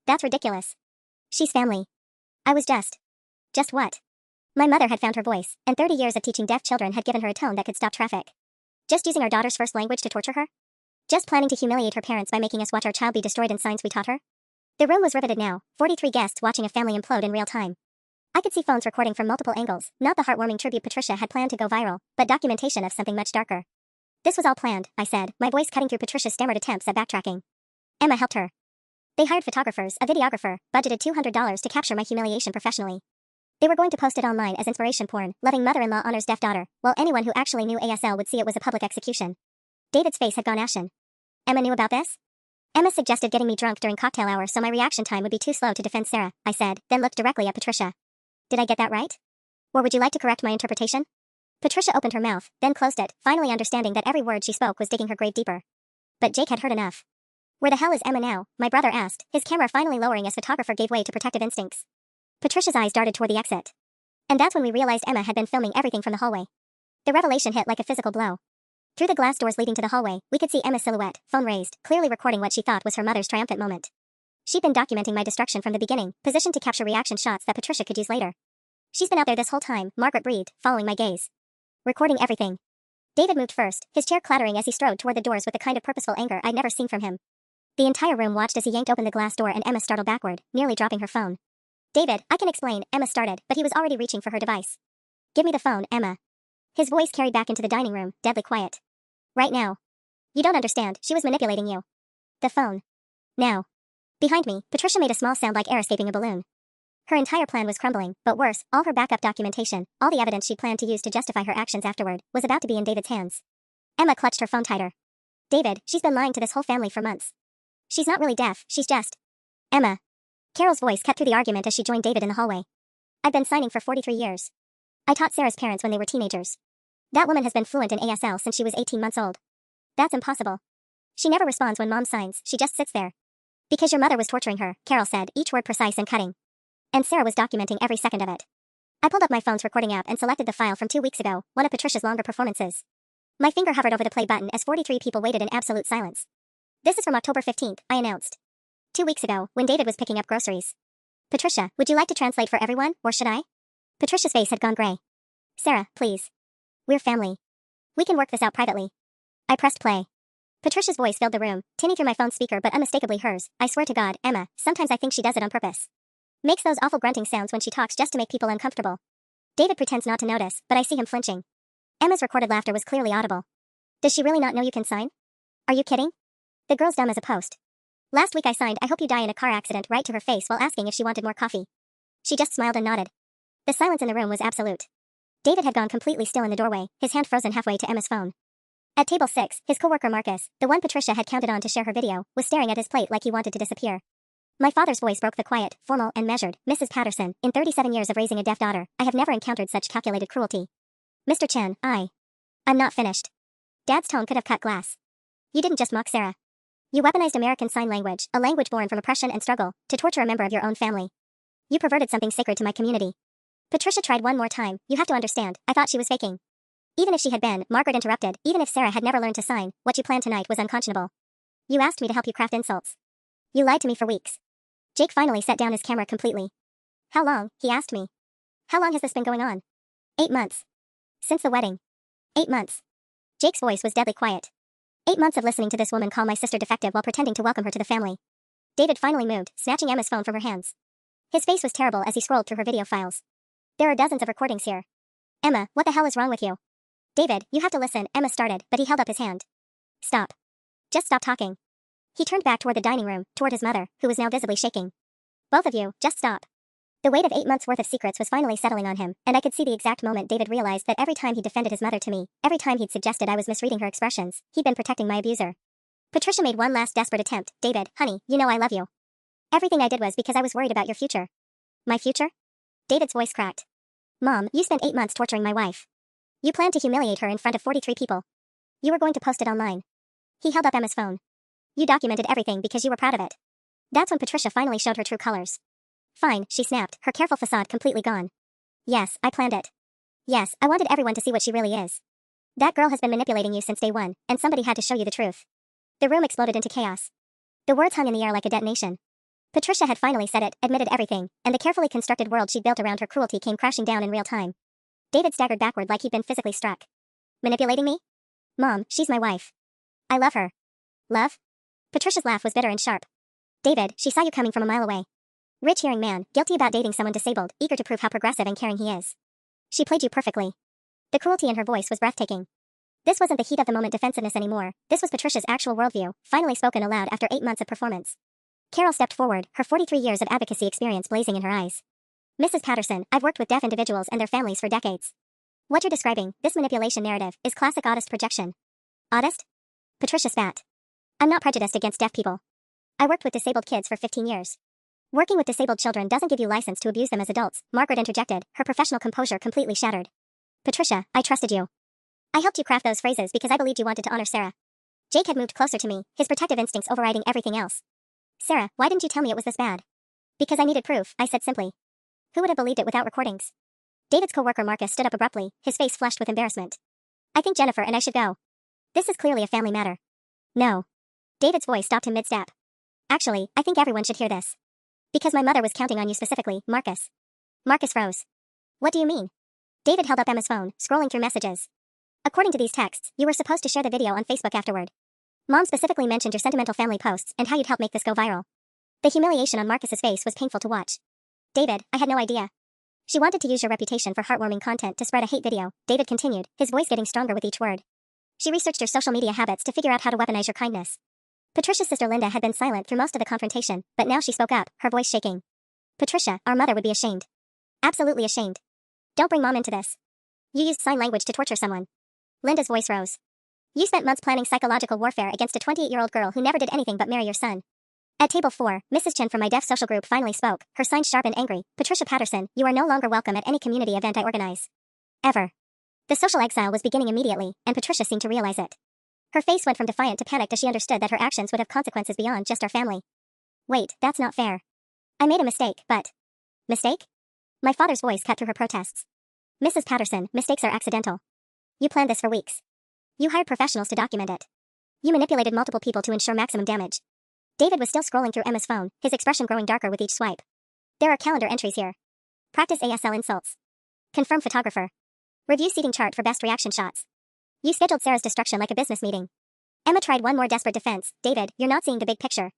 That's ridiculous. She's family. I was just what? My mother had found her voice, and 30 years of teaching deaf children had given her a tone that could stop traffic. Just using our daughter's first language to torture her? Just planning to humiliate her parents by making us watch our child be destroyed in signs we taught her? The room was riveted now, 43 guests watching a family implode in real time. I could see phones recording from multiple angles, not the heartwarming tribute Patricia had planned to go viral, but documentation of something much darker. This was all planned, I said, my voice cutting through Patricia's stammered attempts at backtracking. Emma helped her. They hired photographers, a videographer, budgeted $200 to capture my humiliation professionally. They were going to post it online as inspiration porn, loving mother-in-law honors deaf daughter, while anyone who actually knew ASL would see it was a public execution. David's face had gone ashen. Emma knew about this? Emma suggested getting me drunk during cocktail hour so my reaction time would be too slow to defend Sarah, I said, then looked directly at Patricia. Did I get that right? Or would you like to correct my interpretation? Patricia opened her mouth, then closed it, finally understanding that every word she spoke was digging her grave deeper. But Jake had heard enough. Where the hell is Emma now? My brother asked, his camera finally lowering as photographer gave way to protective instincts. Patricia's eyes darted toward the exit. And that's when we realized Emma had been filming everything from the hallway. The revelation hit like a physical blow. Through the glass doors leading to the hallway, we could see Emma's silhouette, phone raised, clearly recording what she thought was her mother's triumphant moment. She'd been documenting my destruction from the beginning, positioned to capture reaction shots that Patricia could use later. She's been out there this whole time, Margaret breathed, following my gaze. Recording everything. David moved first, his chair clattering as he strode toward the doors with the kind of purposeful anger I'd never seen from him. The entire room watched as he yanked open the glass door and Emma startled backward, nearly dropping her phone. David, I can explain, Emma started, but he was already reaching for her device. Give me the phone, Emma. His voice carried back into the dining room, deadly quiet. Right now. You don't understand, she was manipulating you. The phone. Now. Behind me, Patricia made a small sound like air escaping a balloon. Her entire plan was crumbling, but worse, all her backup documentation, all the evidence she'd planned to use to justify her actions afterward, was about to be in David's hands. Emma clutched her phone tighter. David, she's been lying to this whole family for months. She's not really deaf, she's just... Emma. Carol's voice cut through the argument as she joined David in the hallway. I've been signing for 43 years. I taught Sarah's parents when they were teenagers. That woman has been fluent in ASL since she was 18 months old. That's impossible. She never responds when Mom signs, she just sits there. Because your mother was torturing her, Carol said, each word precise and cutting. And Sarah was documenting every second of it. I pulled up my phone's recording app and selected the file from 2 weeks ago, one of Patricia's longer performances. My finger hovered over the play button as 43 people waited in absolute silence. This is from October 15th, I announced. 2 weeks ago, when David was picking up groceries. Patricia, would you like to translate for everyone, or should I? Patricia's face had gone gray. Sarah, please. We're family. We can work this out privately. I pressed play. Patricia's voice filled the room, tinny through my phone speaker but unmistakably hers. I swear to God, Emma, sometimes I think she does it on purpose. Makes those awful grunting sounds when she talks just to make people uncomfortable. David pretends not to notice, but I see him flinching. Emma's recorded laughter was clearly audible. Does she really not know you can sign? Are you kidding? The girl's dumb as a post. Last week I signed I hope you die in a car accident right to her face while asking if she wanted more coffee. She just smiled and nodded. The silence in the room was absolute. David had gone completely still in the doorway, his hand frozen halfway to Emma's phone. At table 6, his coworker Marcus, the one Patricia had counted on to share her video, was staring at his plate like he wanted to disappear. My father's voice broke the quiet, formal, and measured. Mrs. Patterson, in 37 years of raising a deaf daughter, I have never encountered such calculated cruelty. Mr. Chen, I'm not finished. Dad's tone could have cut glass. You didn't just mock Sarah. You weaponized American Sign Language, a language born from oppression and struggle, to torture a member of your own family. You perverted something sacred to my community. Patricia tried one more time. You have to understand, I thought she was faking. Even if she had been, Margaret interrupted, even if Sarah had never learned to sign, what you planned tonight was unconscionable. You asked me to help you craft insults. You lied to me for weeks. Jake finally set down his camera completely. How long, he asked me. How long has this been going on? 8 months. Since the wedding. 8 months. Jake's voice was deadly quiet. 8 months of listening to this woman call my sister defective while pretending to welcome her to the family. David finally moved, snatching Emma's phone from her hands. His face was terrible as he scrolled through her video files. There are dozens of recordings here. Emma, what the hell is wrong with you? David, you have to listen, Emma started, but he held up his hand. Stop. Just stop talking. He turned back toward the dining room, toward his mother, who was now visibly shaking. Both of you, just stop. The weight of 8 months' worth of secrets was finally settling on him, and I could see the exact moment David realized that every time he'd defended his mother to me, every time he'd suggested I was misreading her expressions, he'd been protecting my abuser. Patricia made one last desperate attempt. David, honey, you know I love you. Everything I did was because I was worried about your future. My future? David's voice cracked. Mom, you spent 8 months torturing my wife. You planned to humiliate her in front of 43 people. You were going to post it online. He held up Emma's phone. You documented everything because you were proud of it. That's when Patricia finally showed her true colors. Fine, she snapped, her careful facade completely gone. Yes, I planned it. Yes, I wanted everyone to see what she really is. That girl has been manipulating you since day one, and somebody had to show you the truth. The room exploded into chaos. The words hung in the air like a detonation. Patricia had finally said it, admitted everything, and the carefully constructed world she'd built around her cruelty came crashing down in real time. David staggered backward like he'd been physically struck. Manipulating me? Mom, she's my wife. I love her. Love? Patricia's laugh was bitter and sharp. David, she saw you coming from a mile away. Rich hearing man, guilty about dating someone disabled, eager to prove how progressive and caring he is. She played you perfectly. The cruelty in her voice was breathtaking. This wasn't the heat of the moment defensiveness anymore. This was Patricia's actual worldview, finally spoken aloud after 8 months of performance. Carol stepped forward, her 43 years of advocacy experience blazing in her eyes. Mrs. Patterson, I've worked with deaf individuals and their families for decades. What you're describing, this manipulation narrative, is classic autist projection. Autist? Patricia spat. I'm not prejudiced against deaf people. I worked with disabled kids for 15 years. Working with disabled children doesn't give you license to abuse them as adults, Margaret interjected, her professional composure completely shattered. Patricia, I trusted you. I helped you craft those phrases because I believed you wanted to honor Sarah. Jake had moved closer to me, his protective instincts overriding everything else. Sarah, why didn't you tell me it was this bad? Because I needed proof, I said simply. Who would have believed it without recordings? David's co-worker Marcus stood up abruptly, his face flushed with embarrassment. I think Jennifer and I should go. This is clearly a family matter. No. David's voice stopped him mid-step. Actually, I think everyone should hear this. Because my mother was counting on you specifically, Marcus. Marcus froze. What do you mean? David held up Emma's phone, scrolling through messages. According to these texts, you were supposed to share the video on Facebook afterward. Mom specifically mentioned your sentimental family posts and how you'd help make this go viral. The humiliation on Marcus's face was painful to watch. David, I had no idea. She wanted to use your reputation for heartwarming content to spread a hate video, David continued, his voice getting stronger with each word. She researched your social media habits to figure out how to weaponize your kindness. Patricia's sister Linda had been silent through most of the confrontation, but now she spoke up, her voice shaking. Patricia, our mother would be ashamed. Absolutely ashamed. Don't bring mom into this. You used sign language to torture someone. Linda's voice rose. You spent months planning psychological warfare against a 28-year-old girl who never did anything but marry your son. At table 4, Mrs. Chen from my deaf social group finally spoke, her signs sharp and angry. Patricia Patterson, you are no longer welcome at any community event I organize. Ever. The social exile was beginning immediately, and Patricia seemed to realize it. Her face went from defiant to panicked as she understood that her actions would have consequences beyond just our family. Wait, that's not fair. I made a mistake, but... Mistake? My father's voice cut through her protests. Mrs. Patterson, mistakes are accidental. You planned this for weeks. You hired professionals to document it. You manipulated multiple people to ensure maximum damage. David was still scrolling through Emma's phone, his expression growing darker with each swipe. There are calendar entries here. Practice ASL insults. Confirm photographer. Review seating chart for best reaction shots. You scheduled Sarah's destruction like a business meeting. Emma tried one more desperate defense. David, you're not seeing the big picture.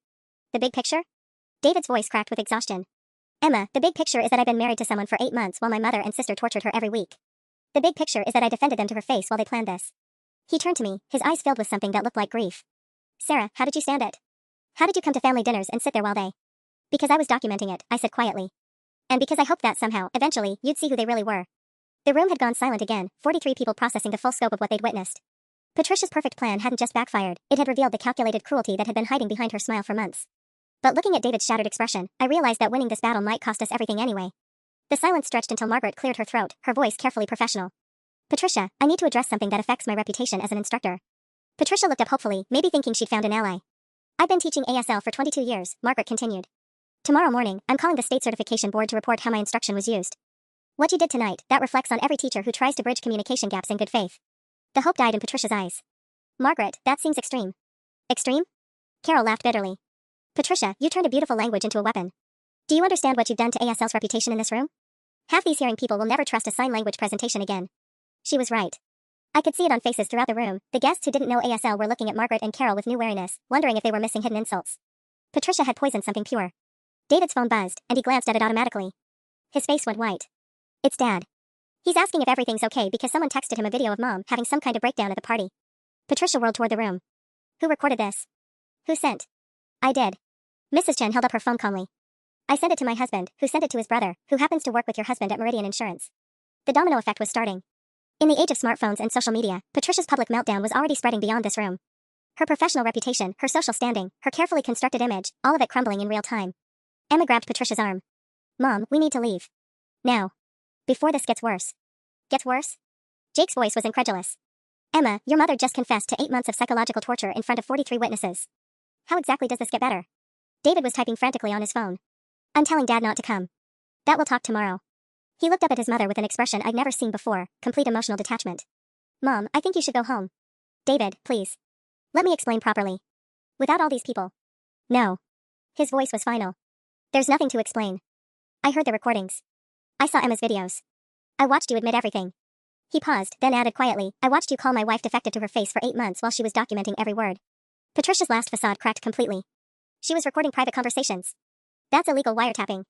The big picture? David's voice cracked with exhaustion. Emma, the big picture is that I've been married to someone for 8 months while my mother and sister tortured her every week. The big picture is that I defended them to her face while they planned this. He turned to me, his eyes filled with something that looked like grief. Sarah, how did you stand it? How did you come to family dinners and sit there while they... Because I was documenting it, I said quietly. And because I hoped that somehow, eventually, you'd see who they really were. The room had gone silent again, 43 people processing the full scope of what they'd witnessed. Patricia's perfect plan hadn't just backfired, it had revealed the calculated cruelty that had been hiding behind her smile for months. But looking at David's shattered expression, I realized that winning this battle might cost us everything anyway. The silence stretched until Margaret cleared her throat, her voice carefully professional. Patricia, I need to address something that affects my reputation as an instructor. Patricia looked up hopefully, maybe thinking she'd found an ally. I've been teaching ASL for 22 years, Margaret continued. Tomorrow morning, I'm calling the state certification board to report how my instruction was used. What you did tonight, that reflects on every teacher who tries to bridge communication gaps in good faith. The hope died in Patricia's eyes. Margaret, that seems extreme. Extreme? Carol laughed bitterly. Patricia, you turned a beautiful language into a weapon. Do you understand what you've done to ASL's reputation in this room? Half these hearing people will never trust a sign language presentation again. She was right. I could see it on faces throughout the room. The guests who didn't know ASL were looking at Margaret and Carol with new wariness, wondering if they were missing hidden insults. Patricia had poisoned something pure. David's phone buzzed, and he glanced at it automatically. His face went white. It's Dad. He's asking if everything's okay because someone texted him a video of Mom having some kind of breakdown at the party. Patricia whirled toward the room. Who recorded this? Who sent? I did. Mrs. Chen held up her phone calmly. I sent it to my husband, who sent it to his brother, who happens to work with your husband at Meridian Insurance. The domino effect was starting. In the age of smartphones and social media, Patricia's public meltdown was already spreading beyond this room. Her professional reputation, her social standing, her carefully constructed image, all of it crumbling in real time. Emma grabbed Patricia's arm. Mom, we need to leave. Now. Before this gets worse. Gets worse? Jake's voice was incredulous. Emma, your mother just confessed to 8 months of psychological torture in front of 43 witnesses. How exactly does this get better? David was typing frantically on his phone. I'm telling Dad not to come. That we'll talk tomorrow. He looked up at his mother with an expression I'd never seen before, complete emotional detachment. Mom, I think you should go home. David, please. Let me explain properly. Without all these people. No. His voice was final. There's nothing to explain. I heard the recordings. I saw Emma's videos. I watched you admit everything. He paused, then added quietly, I watched you call my wife defective to her face for 8 months while she was documenting every word. Patricia's last facade cracked completely. She was recording private conversations. That's illegal wiretapping.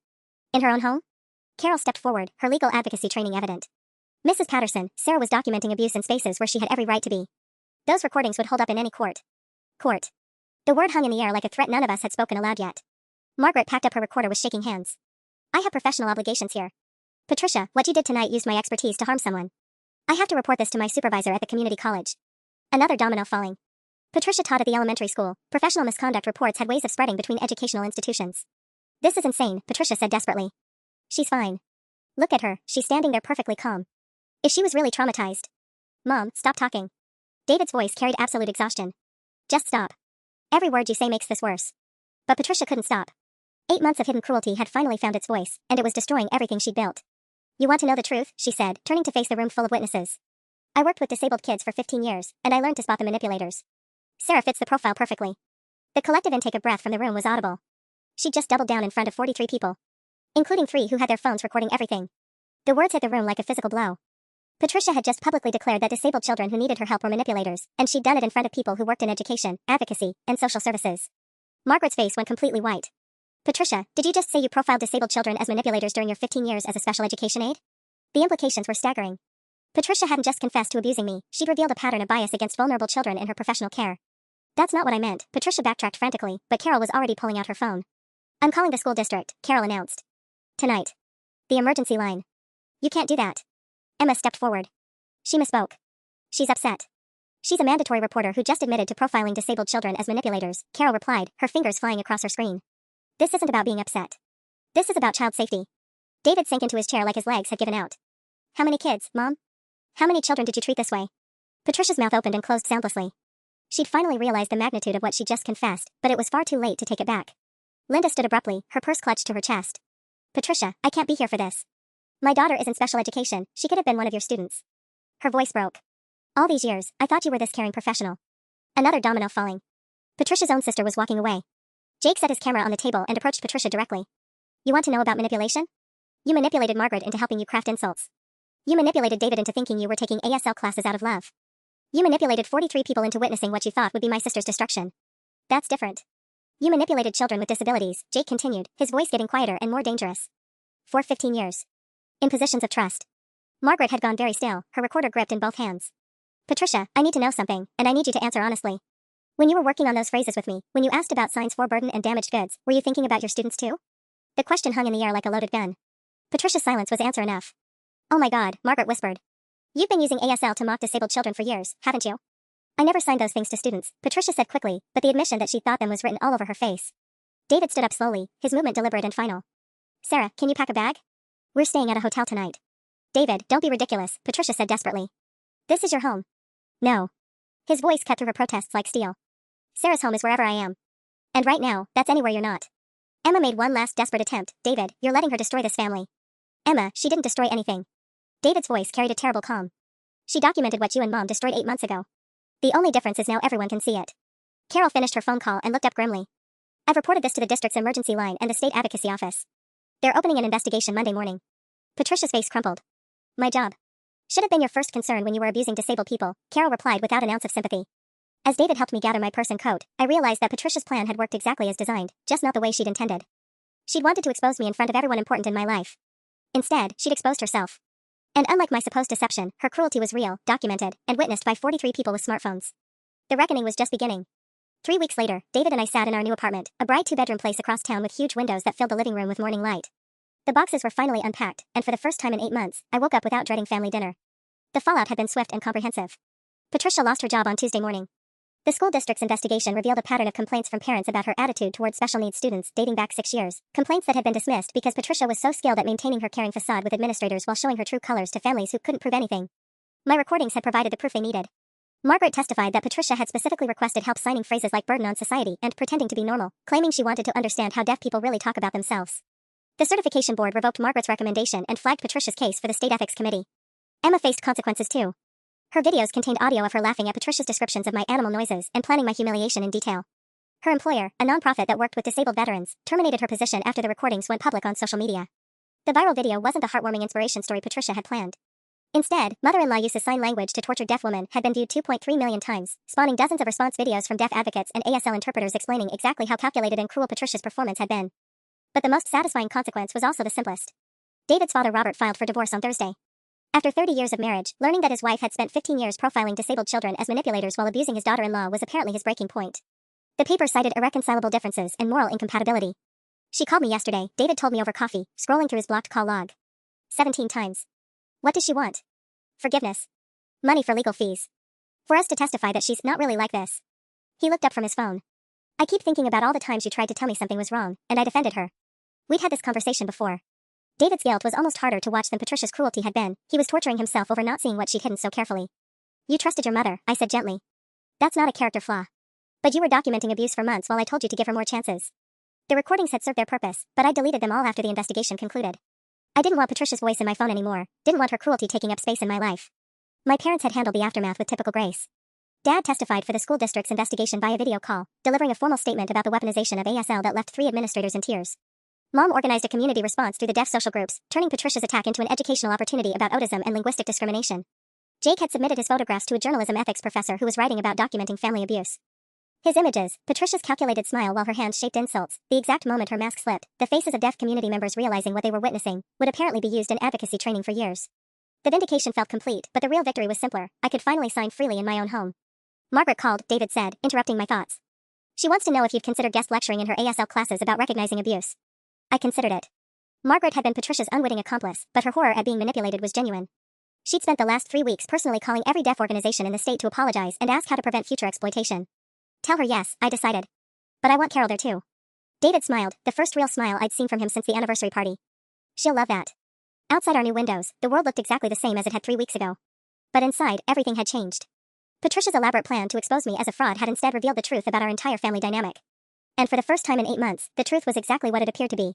In her own home? Carol stepped forward, her legal advocacy training evident. Mrs. Patterson, Sarah was documenting abuse in spaces where she had every right to be. Those recordings would hold up in any court. Court. The word hung in the air like a threat none of us had spoken aloud yet. Margaret packed up her recorder with shaking hands. I have professional obligations here. Patricia, what you did tonight used my expertise to harm someone. I have to report this to my supervisor at the community college. Another domino falling. Patricia taught at the elementary school. Professional misconduct reports had ways of spreading between educational institutions. This is insane, Patricia said desperately. She's fine. Look at her, she's standing there perfectly calm. If she was really traumatized. Mom, stop talking. David's voice carried absolute exhaustion. Just stop. Every word you say makes this worse. But Patricia couldn't stop. 8 months of hidden cruelty had finally found its voice, and it was destroying everything she'd built. You want to know the truth, she said, turning to face the room full of witnesses. I worked with disabled kids for 15 years, and I learned to spot the manipulators. Sarah fits the profile perfectly. The collective intake of breath from the room was audible. She just doubled down in front of 43 people. Including 3 who had their phones recording everything. The words hit the room like a physical blow. Patricia had just publicly declared that disabled children who needed her help were manipulators, and she'd done it in front of people who worked in education, advocacy, and social services. Margaret's face went completely white. Patricia, did you just say you profiled disabled children as manipulators during your 15 years as a special education aide? The implications were staggering. Patricia hadn't just confessed to abusing me, she'd revealed a pattern of bias against vulnerable children in her professional care. That's not what I meant, Patricia backtracked frantically, but Carol was already pulling out her phone. I'm calling the school district, Carol announced. Tonight. The emergency line. You can't do that. Emma stepped forward. She misspoke. She's upset. She's a mandatory reporter who just admitted to profiling disabled children as manipulators, Carol replied, her fingers flying across her screen. This isn't about being upset. This is about child safety. David sank into his chair like his legs had given out. How many kids, Mom? How many children did you treat this way? Patricia's mouth opened and closed soundlessly. She'd finally realized the magnitude of what she just confessed, but it was far too late to take it back. Linda stood abruptly, her purse clutched to her chest. Patricia, I can't be here for this. My daughter is in special education, she could have been one of your students. Her voice broke. All these years, I thought you were this caring professional. Another domino falling. Patricia's own sister was walking away. Jake set his camera on the table and approached Patricia directly. You want to know about manipulation? You manipulated Margaret into helping you craft insults. You manipulated David into thinking you were taking ASL classes out of love. You manipulated 43 people into witnessing what you thought would be my sister's destruction. That's different. You manipulated children with disabilities, Jake continued, his voice getting quieter and more dangerous. For 15 years. In positions of trust. Margaret had gone very still, her recorder gripped in both hands. Patricia, I need to know something, and I need you to answer honestly. When you were working on those phrases with me, when you asked about signs for burden and damaged goods, were you thinking about your students too? The question hung in the air like a loaded gun. Patricia's silence was answer enough. Oh my God, Margaret whispered. You've been using ASL to mock disabled children for years, haven't you? I never signed those things to students, Patricia said quickly, but the admission that she thought them was written all over her face. David stood up slowly, his movement deliberate and final. Sarah, can you pack a bag? We're staying at a hotel tonight. David, don't be ridiculous, Patricia said desperately. This is your home. No. His voice cut through her protests like steel. Sarah's home is wherever I am. And right now, that's anywhere you're not. Emma made one last desperate attempt. David, you're letting her destroy this family. Emma, she didn't destroy anything. David's voice carried a terrible calm. She documented what you and Mom destroyed 8 months ago. The only difference is now everyone can see it. Carol finished her phone call and looked up grimly. I've reported this to the district's emergency line and the state advocacy office. They're opening an investigation Monday morning. Patricia's face crumpled. My job. Should have been your first concern when you were abusing disabled people, Carol replied without an ounce of sympathy. As David helped me gather my purse and coat, I realized that Patricia's plan had worked exactly as designed, just not the way she'd intended. She'd wanted to expose me in front of everyone important in my life. Instead, she'd exposed herself. And unlike my supposed deception, her cruelty was real, documented, and witnessed by 43 people with smartphones. The reckoning was just beginning. 3 weeks later, David and I sat in our new apartment, a bright 2-bedroom place across town with huge windows that filled the living room with morning light. The boxes were finally unpacked, and for the first time in 8 months, I woke up without dreading family dinner. The fallout had been swift and comprehensive. Patricia lost her job on Tuesday morning. The school district's investigation revealed a pattern of complaints from parents about her attitude toward special needs students dating back 6 years, complaints that had been dismissed because Patricia was so skilled at maintaining her caring facade with administrators while showing her true colors to families who couldn't prove anything. My recordings had provided the proof they needed. Margaret testified that Patricia had specifically requested help signing phrases like burden on society and pretending to be normal, claiming she wanted to understand how deaf people really talk about themselves. The certification board revoked Margaret's recommendation and flagged Patricia's case for the state ethics committee. Emma faced consequences too. Her videos contained audio of her laughing at Patricia's descriptions of my animal noises and planning my humiliation in detail. Her employer, a nonprofit that worked with disabled veterans, terminated her position after the recordings went public on social media. The viral video wasn't the heartwarming inspiration story Patricia had planned. Instead, mother-in-law uses sign language to torture deaf women had been viewed 2.3 million times, spawning dozens of response videos from deaf advocates and ASL interpreters explaining exactly how calculated and cruel Patricia's performance had been. But the most satisfying consequence was also the simplest. David's father Robert filed for divorce on Thursday. After 30 years of marriage, learning that his wife had spent 15 years profiling disabled children as manipulators while abusing his daughter-in-law was apparently his breaking point. The paper cited irreconcilable differences and moral incompatibility. She called me yesterday, David told me over coffee, scrolling through his blocked call log. 17 times. What does she want? Forgiveness. Money for legal fees. For us to testify that she's not really like this. He looked up from his phone. I keep thinking about all the times you tried to tell me something was wrong, and I defended her. We'd had this conversation before. David's guilt was almost harder to watch than Patricia's cruelty had been. He was torturing himself over not seeing what she'd hidden so carefully. You trusted your mother, I said gently. That's not a character flaw. But you were documenting abuse for months while I told you to give her more chances. The recordings had served their purpose, but I deleted them all after the investigation concluded. I didn't want Patricia's voice in my phone anymore, didn't want her cruelty taking up space in my life. My parents had handled the aftermath with typical grace. Dad testified for the school district's investigation via video call, delivering a formal statement about the weaponization of ASL that left 3 administrators in tears. Mom organized a community response through the deaf social groups, turning Patricia's attack into an educational opportunity about autism and linguistic discrimination. Jake had submitted his photographs to a journalism ethics professor who was writing about documenting family abuse. His images, Patricia's calculated smile while her hands shaped insults, the exact moment her mask slipped, the faces of deaf community members realizing what they were witnessing, would apparently be used in advocacy training for years. The vindication felt complete, but the real victory was simpler. I could finally sign freely in my own home. Margaret called, David said, interrupting my thoughts. She wants to know if you'd consider guest lecturing in her ASL classes about recognizing abuse. I considered it. Margaret had been Patricia's unwitting accomplice, but her horror at being manipulated was genuine. She'd spent the last 3 weeks personally calling every deaf organization in the state to apologize and ask how to prevent future exploitation. Tell her yes, I decided. But I want Carol there too. David smiled, the first real smile I'd seen from him since the anniversary party. She'll love that. Outside our new windows, the world looked exactly the same as it had 3 weeks ago. But inside, everything had changed. Patricia's elaborate plan to expose me as a fraud had instead revealed the truth about our entire family dynamic. And for the first time in 8 months, the truth was exactly what it appeared to be.